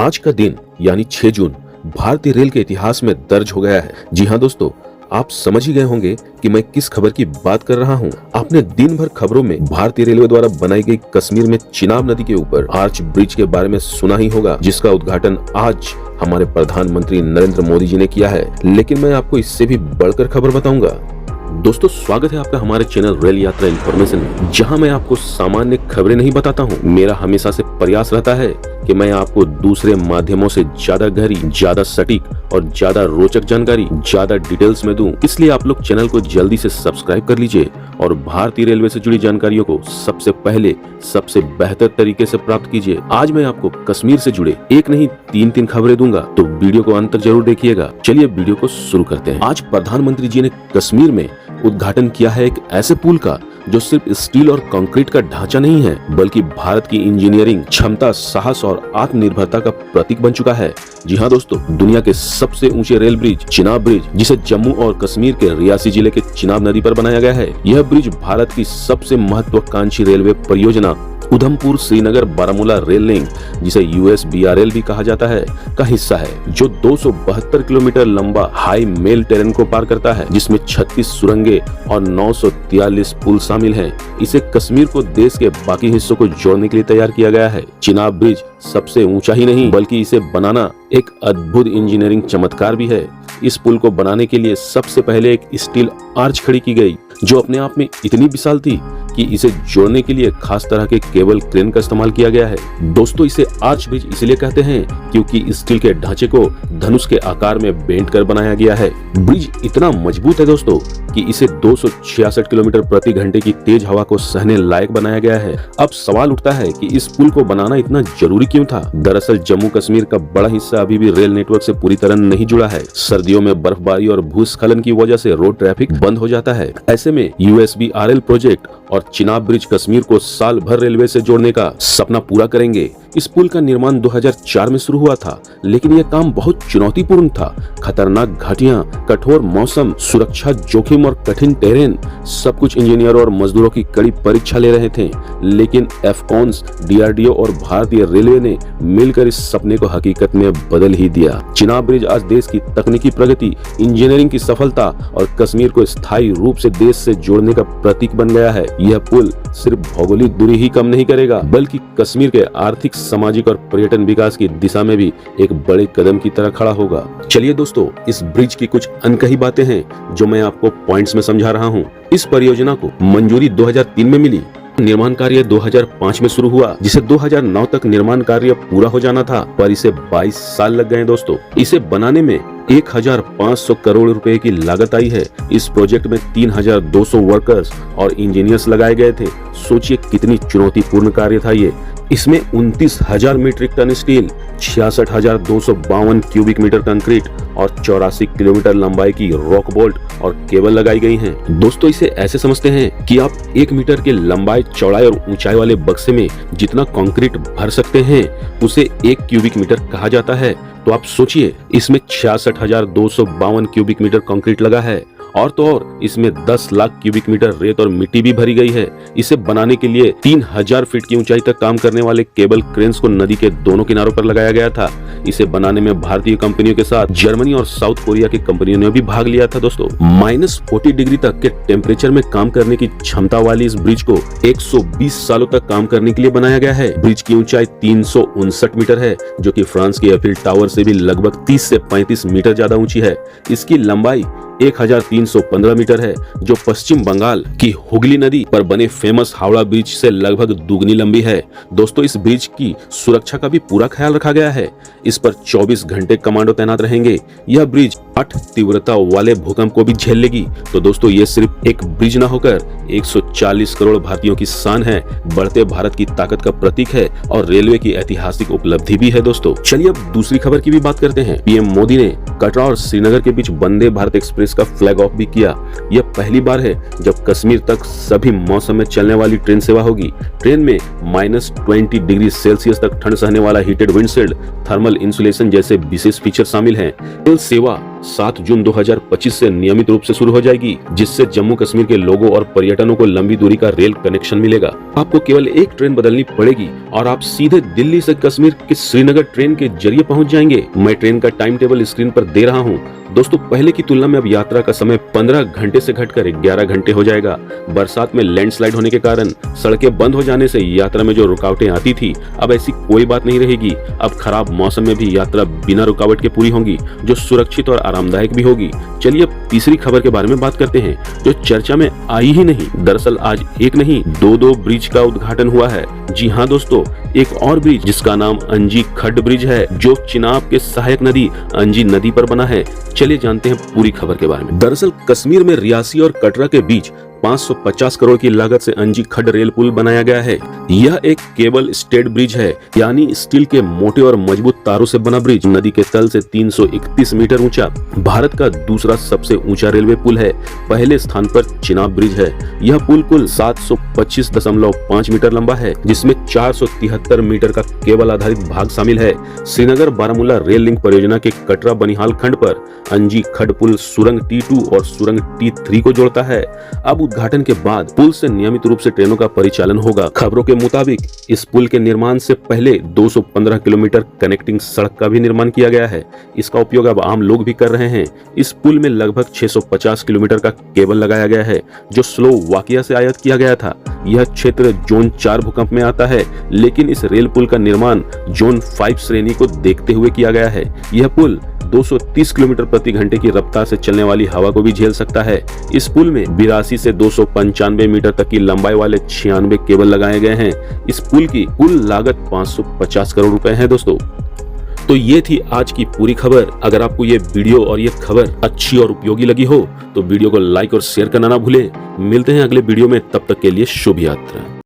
आज का दिन यानी 6 जून भारतीय रेल के इतिहास में दर्ज हो गया है। जी हाँ दोस्तों, आप समझ ही गए होंगे कि मैं किस खबर की बात कर रहा हूँ। आपने दिन भर खबरों में भारतीय रेलवे द्वारा बनाई गई कश्मीर में चिनाब नदी के ऊपर आर्च ब्रिज के बारे में सुना ही होगा, जिसका उद्घाटन आज हमारे प्रधानमंत्री नरेंद्र मोदी जी ने किया है। लेकिन मैं आपको इससे भी बढ़कर खबर बताऊंगा। दोस्तों, स्वागत है आपका हमारे चैनल रेल यात्रा इन्फॉर्मेशन में, जहां मैं आपको सामान्य खबरें नहीं बताता हूं। मेरा हमेशा से प्रयास रहता है कि मैं आपको दूसरे माध्यमों से ज्यादा गहरी, ज्यादा सटीक और ज्यादा रोचक जानकारी, ज्यादा डिटेल्स में दूं। इसलिए आप लोग चैनल को जल्दी से सब्सक्राइब कर लीजिए और भारतीय रेलवे से जुड़ी जानकारियों को सबसे पहले, सबसे बेहतर तरीके से प्राप्त कीजिए। आज मैं आपको कश्मीर से जुड़े एक नहीं तीन खबरें दूंगा, तो वीडियो को अंत तक जरूर देखिएगा। चलिए वीडियो को शुरू करते हैं। आज प्रधानमंत्री जी ने कश्मीर में उद्घाटन किया है एक ऐसे पुल का जो सिर्फ स्टील और कंक्रीट का ढांचा नहीं है, बल्कि भारत की इंजीनियरिंग क्षमता, साहस और आत्मनिर्भरता का प्रतीक बन चुका है। जी हाँ दोस्तों, दुनिया के सबसे ऊंचे रेल ब्रिज चिनाब ब्रिज, जिसे जम्मू और कश्मीर के रियासी जिले के चिनाब नदी पर बनाया गया है। यह ब्रिज भारत की सबसे महत्वाकांक्षी रेलवे परियोजना उधमपुर श्रीनगर बारामूला रेल लिंक, जिसे USBRL भी कहा जाता है, का हिस्सा है, जो 272 किलोमीटर लंबा हाई मेल टेरेन को पार करता है, जिसमें 36 सुरंगें और 943 पुल शामिल हैं। इसे कश्मीर को देश के बाकी हिस्सों को जोड़ने के लिए तैयार किया गया है। चिनाब ब्रिज सबसे ऊंचा ही नहीं, बल्कि इसे बनाना एक अद्भुत इंजीनियरिंग चमत्कार भी है। इस पुल को बनाने के लिए सबसे पहले एक स्टील आर्च खड़ी की गई, जो अपने आप में इतनी विशाल थी कि इसे जोड़ने के लिए खास तरह के केबल क्रेन का इस्तेमाल किया गया है। दोस्तों, इसे आर्च ब्रिज इसलिए कहते हैं क्योंकि स्टील के ढांचे को धनुष के आकार में बेंट कर बनाया गया है। ब्रिज इतना मजबूत है दोस्तों कि इसे 266 किलोमीटर प्रति घंटे की तेज हवा को सहने लायक बनाया गया है। अब सवाल उठता है कि इस पुल को बनाना इतना जरूरी क्यों था? दरअसल जम्मू कश्मीर का बड़ा हिस्सा अभी भी रेल नेटवर्क से पूरी तरह नहीं जुड़ा है। सर्दियों में बर्फबारी और भूस्खलन की वजह से रोड ट्रैफिक बंद हो जाता है। ऐसे में USBRL प्रोजेक्ट और चिनाब ब्रिज कश्मीर को साल भर रेलवे से जोड़ने का सपना पूरा करेंगे। इस पुल का निर्माण 2004 में शुरू हुआ था, लेकिन यह काम बहुत चुनौतीपूर्ण था। खतरनाक घाटियां, कठोर मौसम, सुरक्षा जोखिम और कठिन टेरेन, सब कुछ इंजीनियरों और मजदूरों की कड़ी परीक्षा ले रहे थे। लेकिन एफकॉन्स, DRDO और भारतीय रेलवे ने मिलकर इस सपने को हकीकत में बदल ही दिया। चिनाब ब्रिज आज देश की तकनीकी प्रगति, इंजीनियरिंग की सफलता और कश्मीर को स्थायी रूप से देश से जोड़ने का प्रतीक बन गया है। यह पुल सिर्फ भौगोलिक दूरी ही कम नहीं करेगा, बल्कि कश्मीर के आर्थिक, सामाजिक और पर्यटन विकास की दिशा में भी एक बड़े कदम की तरह खड़ा होगा। चलिए दोस्तों, इस ब्रिज की कुछ अनकही बातें हैं जो मैं आपको पॉइंट्स में समझा रहा हूँ। इस परियोजना को मंजूरी 2003 में मिली। निर्माण कार्य 2005 में शुरू हुआ, जिसे 2009 तक निर्माण कार्य पूरा हो जाना था, पर इसे 22 साल लग गए दोस्तों। इसे बनाने में 1500 करोड़ रुपए की लागत आई है। इस प्रोजेक्ट में 3200 वर्कर्स और इंजीनियर्स लगाए गए थे। सोचिए कितनी चुनौतीपूर्ण कार्य था ये। इसमें 29,000 metric ton steel, 66,252 cubic metre concrete और 84 किलोमीटर लंबाई की रॉक बोल्ट और केबल लगाई गई हैं। दोस्तों, इसे ऐसे समझते हैं कि आप 1 मीटर के लंबाई, चौड़ाई और ऊंचाई वाले बक्से में जितना कंक्रीट भर सकते हैं, उसे 1 क्यूबिक मीटर कहा जाता है। तो आप सोचिए, इसमें 66,252 क्यूबिक मीटर कंक्रीट लगा है, और तो और इसमें 10 लाख क्यूबिक मीटर रेत और मिट्टी भी भरी गई है। इसे बनाने के लिए 3000 फीट की ऊंचाई तक काम करने वाले केबल क्रेन्स को नदी के दोनों किनारों पर लगाया गया था। इसे बनाने में भारतीय कंपनियों के साथ जर्मनी और साउथ कोरिया की कंपनियों ने भी भाग लिया था दोस्तों। -40 डिग्री तक के टेम्परेचर में काम करने की क्षमता वाली इस ब्रिज को 120 सालों तक काम करने के लिए बनाया गया है। ब्रिज की ऊंचाई 359 मीटर है, जो कि फ्रांस के एफिल टावर से भी लगभग 30 से 35 मीटर ज्यादा ऊंची है। इसकी लंबाई 1315 मीटर है, जो पश्चिम बंगाल की हुगली नदी पर बने फेमस हावड़ा ब्रिज से लगभग दुगनी लंबी है। दोस्तों, इस ब्रिज की सुरक्षा का भी पूरा ख्याल रखा गया है। इस पर 24 घंटे कमांडो तैनात रहेंगे। यह ब्रिज 8 तीव्रता वाले भूकंप को भी झेल लेगी। तो दोस्तों, ये सिर्फ एक ब्रिज न होकर 140 करोड़ भारतीयों की शान है, बढ़ते भारत की ताकत का प्रतीक है और रेलवे की ऐतिहासिक उपलब्धि भी है दोस्तों। चलिए अब दूसरी खबर की भी बात करते हैं। PM मोदी ने कटरा और श्रीनगर के बीच वंदे भारत एक्सप्रेस का फ्लैग ऑफ भी किया। यह पहली बार है जब कश्मीर तक सभी मौसम में चलने वाली ट्रेन सेवा होगी। ट्रेन में -20 डिग्री सेल्सियस तक ठंड सहने वाला हीटेड विंडशील्ड, थर्मल इंसुलेशन जैसे विशेष फीचर शामिल हैं। रेल सेवा 7 जून 2025 से नियमित रूप से शुरू हो जाएगी, जिससे जम्मू कश्मीर के लोगों और पर्यटकों को लंबी दूरी का रेल कनेक्शन मिलेगा। आपको केवल एक ट्रेन बदलनी पड़ेगी और आप सीधे दिल्ली से कश्मीर के श्रीनगर ट्रेन के जरिए पहुंच जाएंगे। मैं ट्रेन का टाइम टेबल स्क्रीन पर दे रहा हूं। दोस्तों, पहले की तुलना में अब यात्रा का समय 15 घंटे से घटकर 11 घंटे हो जाएगा। बरसात में लैंडस्लाइड होने के कारण सड़कें बंद हो जाने से यात्रा में जो रुकावटें आती थी, अब ऐसी कोई बात नहीं रहेगी। अब खराब मौसम में भी यात्रा बिना रुकावट के पूरी होगी, जो सुरक्षित और आरामदायक भी होगी। चलिए अब तीसरी खबर के बारे में बात करते हैं, जो चर्चा में आई ही नहीं। दरअसल आज एक नहीं, दो ब्रिज का उद्घाटन हुआ है। जी हाँ दोस्तों, एक और ब्रिज जिसका नाम अंजी खड्ड ब्रिज है, जो चिनाब के सहायक नदी अंजी नदी पर बना है। चलिए जानते हैं पूरी खबर के बारे में। दरअसल कश्मीर में रियासी और कटरा के बीच 550 करोड़ की लागत से अंजी खड्ड रेल पुल बनाया गया है। यह एक केबल स्टेड ब्रिज है, यानी स्टील के मोटे और मजबूत तारों से बना ब्रिज। नदी के तल से 331 मीटर ऊंचा, भारत का दूसरा सबसे ऊंचा रेलवे पुल है। पहले स्थान पर चिनाब ब्रिज है। यह पुल कुल 725.5 मीटर लंबा है, जिसमें 473 मीटर का केबल आधारित भाग शामिल है। श्रीनगर बारामूला रेल लिंक परियोजना के कटरा बनिहाल खंड पर अंजी खड्ड पुल सुरंग T2 और सुरंग T3 को जोड़ता है। अब उद्घाटन के बाद पुल से नियमित रूप से ट्रेनों का परिचालन होगा। खबरों के मुताबिक इस पुल के निर्माण से पहले 215 किलोमीटर कनेक्टिंग सड़क का भी निर्माण किया गया है। इसका उपयोग अब आम लोग भी कर रहे हैं। इस पुल में लगभग 650 किलोमीटर का केबल लगाया गया है, जो स्लोवाकिया से आयात किया गया था। यह क्षेत्र जोन 4 भूकंप में आता है, लेकिन इस रेल पुल का निर्माण जोन 5 श्रेणी को देखते हुए किया गया है। यह पुल 230 किलोमीटर प्रति घंटे की रफ्तार से चलने वाली हवा को भी झेल सकता है। इस पुल में 82 से 295 मीटर तक की लंबाई वाले 96 केबल लगाए गए हैं। इस पुल की कुल लागत 550 करोड़ रुपए है दोस्तों। तो ये थी आज की पूरी खबर। अगर आपको ये वीडियो और ये खबर अच्छी और उपयोगी लगी हो तो वीडियो को लाइक और शेयर करना ना भूलें। मिलते हैं अगले वीडियो में, तब तक के लिए शुभ यात्रा।